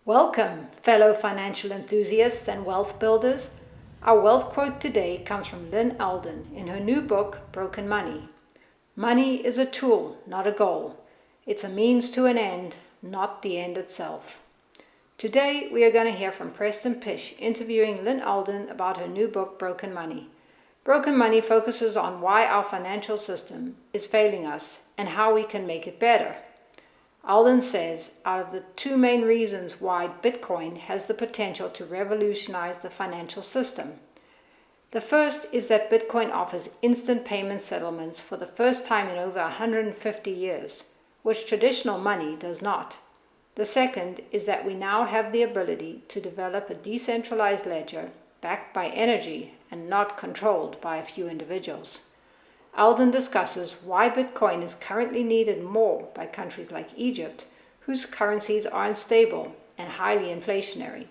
Welcome, fellow financial enthusiasts and wealth builders. Our wealth quote today comes from Lyn Alden in her new book, Broken Money. Money is a tool, not a goal. It's a means to an end, not the end itself. Today, we are going to hear from Preston Pysh interviewing Lyn Alden about her new book, Broken Money. Broken Money focuses on why our financial system is failing us and how we can make it better. Alden says, out of the two main reasons why Bitcoin has the potential to revolutionize the financial system. The first is that Bitcoin offers instant payment settlements for the first time in over 150 years, which traditional money does not. The second is that we now have the ability to develop a decentralized ledger backed by energy and not controlled by a few individuals. Alden discusses why Bitcoin is currently needed more by countries like Egypt, whose currencies are unstable and highly inflationary.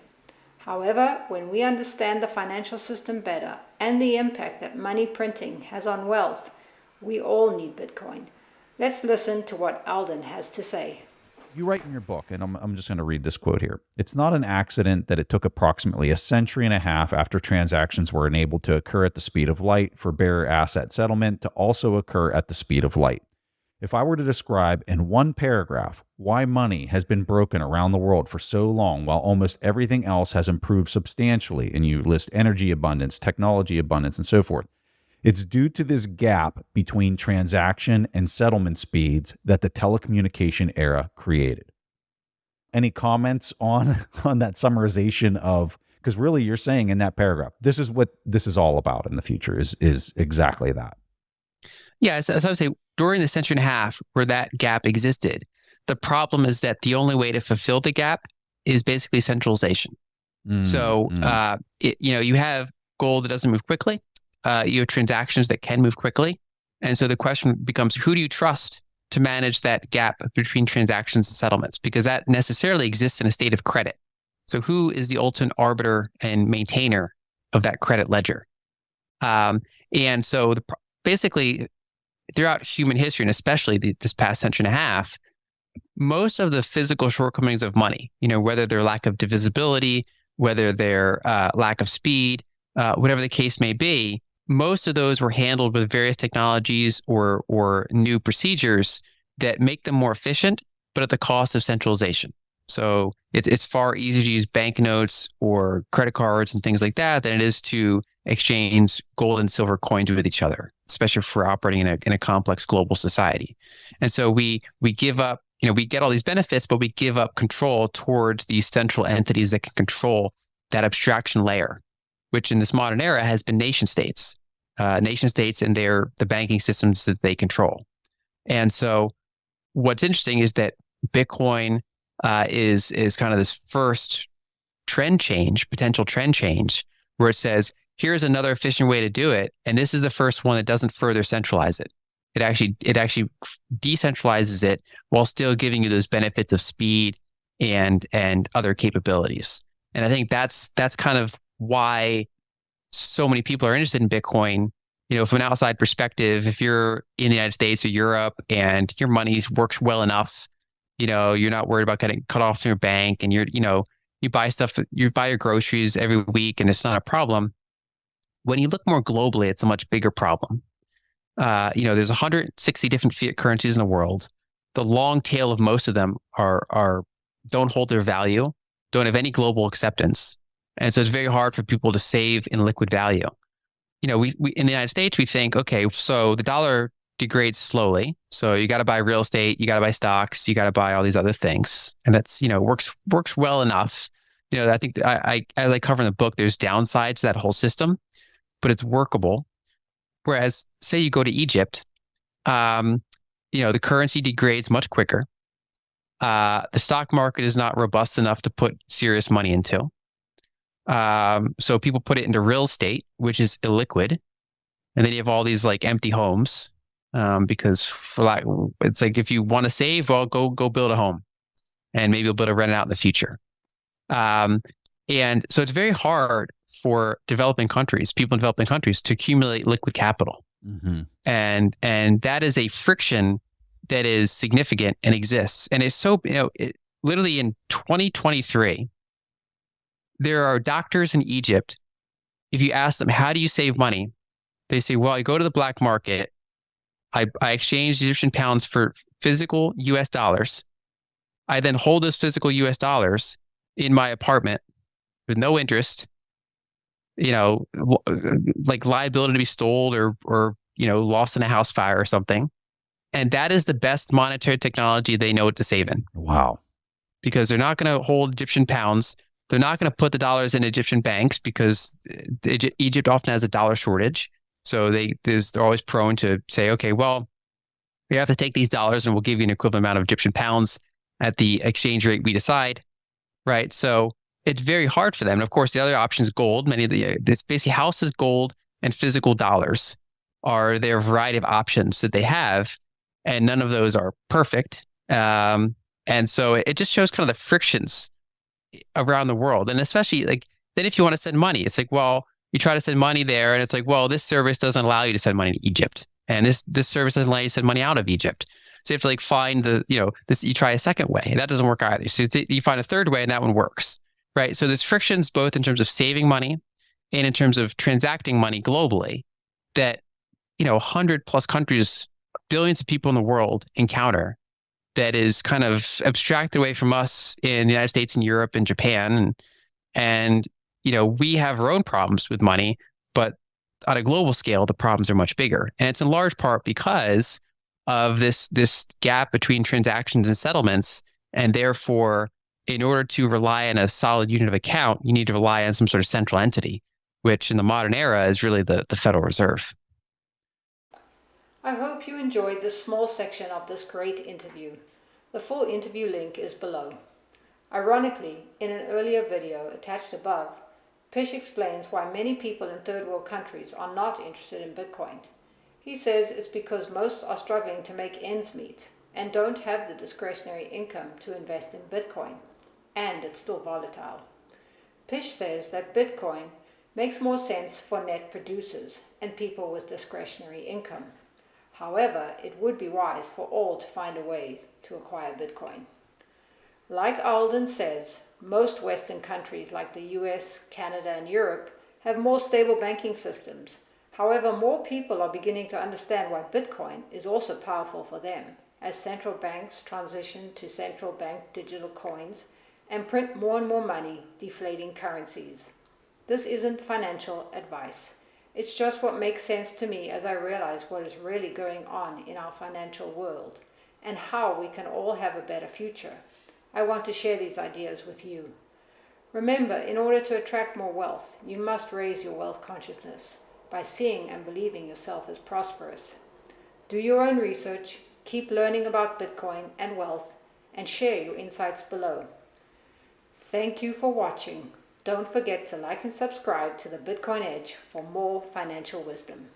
However, when we understand the financial system better and the impact that money printing has on wealth, we all need Bitcoin. Let's listen to what Alden has to say. You write in your book, and I'm just going to read this quote here. It's not an accident that it took approximately a century and a half after transactions were enabled to occur at the speed of light for bearer asset settlement to also occur at the speed of light. If I were to describe in one paragraph why money has been broken around the world for so long while almost everything else has improved substantially, and you list energy abundance, technology abundance, and so forth, it's due to this gap between transaction and settlement speeds that the telecommunication era created. Any comments on that summarization of, because really you're saying in that paragraph, this is what this is all about in the future is exactly that. Yeah, as I would say, during the century and a half where that gap existed, the problem is that the only way to fulfill the gap is basically centralization. You have gold that doesn't move quickly. You have transactions that can move quickly. And so the question becomes, who do you trust to manage that gap between transactions and settlements? Because that necessarily exists in a state of credit. So who is the ultimate arbiter and maintainer of that credit ledger? And so basically, throughout human history, and especially this past century and a half, most of the physical shortcomings of money, whether their lack of divisibility, whether their lack of speed, whatever the case may be, most of those were handled with various technologies or new procedures that make them more efficient, but at the cost of centralization. So it's far easier to use banknotes or credit cards and things like that than it is to exchange gold and silver coins with each other, especially for operating in a complex global society. And so we give up, we get all these benefits, but we give up control towards these central entities that can control that abstraction layer, which in this modern era has been nation states and the banking systems that they control. And so what's interesting is that Bitcoin is kind of this first potential trend change, where it says, here's another efficient way to do it. And this is the first one that doesn't further centralize it. It actually decentralizes it while still giving you those benefits of speed and other capabilities. And I think that's kind of why so many people are interested in Bitcoin. From an outside perspective, if you're in the United States or Europe and your money works well enough, you're not worried about getting cut off from your bank, and you buy your groceries every week and it's not a problem. When you look more globally, it's a much bigger problem. There's 160 different fiat currencies in the world. The long tail of most of them don't hold their value, don't have any global acceptance. And so it's very hard for people to save in liquid value. We in the United States, we think, okay, so the dollar degrades slowly. So you got to buy real estate, you got to buy stocks, you got to buy all these other things. And that's, works well enough. I think as I cover in the book, there's downsides to that whole system, but it's workable. Whereas say you go to Egypt, the currency degrades much quicker. The stock market is not robust enough to put serious money into. So people put it into real estate, which is illiquid. And then you have all these like empty homes, because it's like, if you want to save, well, go build a home, and maybe you'll be able to rent it out in the future. And so it's very hard for people in developing countries to accumulate liquid capital. Mm-hmm. And that is a friction that is significant and exists. And it's so, literally in 2023, there are doctors in Egypt. If you ask them, how do you save money? They say, well, I go to the black market. I exchange Egyptian pounds for physical US dollars. I then hold those physical US dollars in my apartment with no interest, like liability to be stolen or lost in a house fire or something. And that is the best monetary technology they know what to save in. Wow. Because they're not going to hold Egyptian pounds. They're not going to put the dollars in Egyptian banks because Egypt often has a dollar shortage. So they're always prone to say, okay, well, we have to take these dollars and we'll give you an equivalent amount of Egyptian pounds at the exchange rate we decide, right? So it's very hard for them. And of course, the other option is gold. It's basically houses, gold, and physical dollars are their variety of options that they have, and none of those are perfect. And so it just shows kind of the frictions around the world. And especially then if you want to send money, it's like, well, you try to send money there and it's like, well, this service doesn't allow you to send money to Egypt. And this service doesn't allow you to send money out of Egypt. So you have to find you try a second way. And that doesn't work either. So you find a third way and that one works, right? So there's frictions both in terms of saving money and in terms of transacting money globally that, 100 plus countries, billions of people in the world encounter that is kind of abstracted away from us in the United States and Europe and Japan. And we have our own problems with money, but on a global scale, the problems are much bigger. And it's in large part because of this gap between transactions and settlements. And therefore, in order to rely on a solid unit of account, you need to rely on some sort of central entity, which in the modern era is really the Federal Reserve. I hope you enjoyed this small section of this great interview. The full interview link is below. Ironically, in an earlier video attached above, Pysh explains why many people in third world countries are not interested in Bitcoin. He says it's because most are struggling to make ends meet and don't have the discretionary income to invest in Bitcoin, and it's still volatile. Pysh says that Bitcoin makes more sense for net producers and people with discretionary income. However, it would be wise for all to find a way to acquire Bitcoin. Like Alden says, most Western countries like the US, Canada, and Europe have more stable banking systems. However, more people are beginning to understand why Bitcoin is also powerful for them, as central banks transition to central bank digital coins and print more and more money, deflating currencies. This isn't financial advice. It's just what makes sense to me as I realize what is really going on in our financial world and how we can all have a better future. I want to share these ideas with you. Remember, in order to attract more wealth, you must raise your wealth consciousness by seeing and believing yourself as prosperous. Do your own research, keep learning about Bitcoin and wealth, and share your insights below. Thank you for watching. Don't forget to like and subscribe to the Bitcoin Edge for more financial wisdom.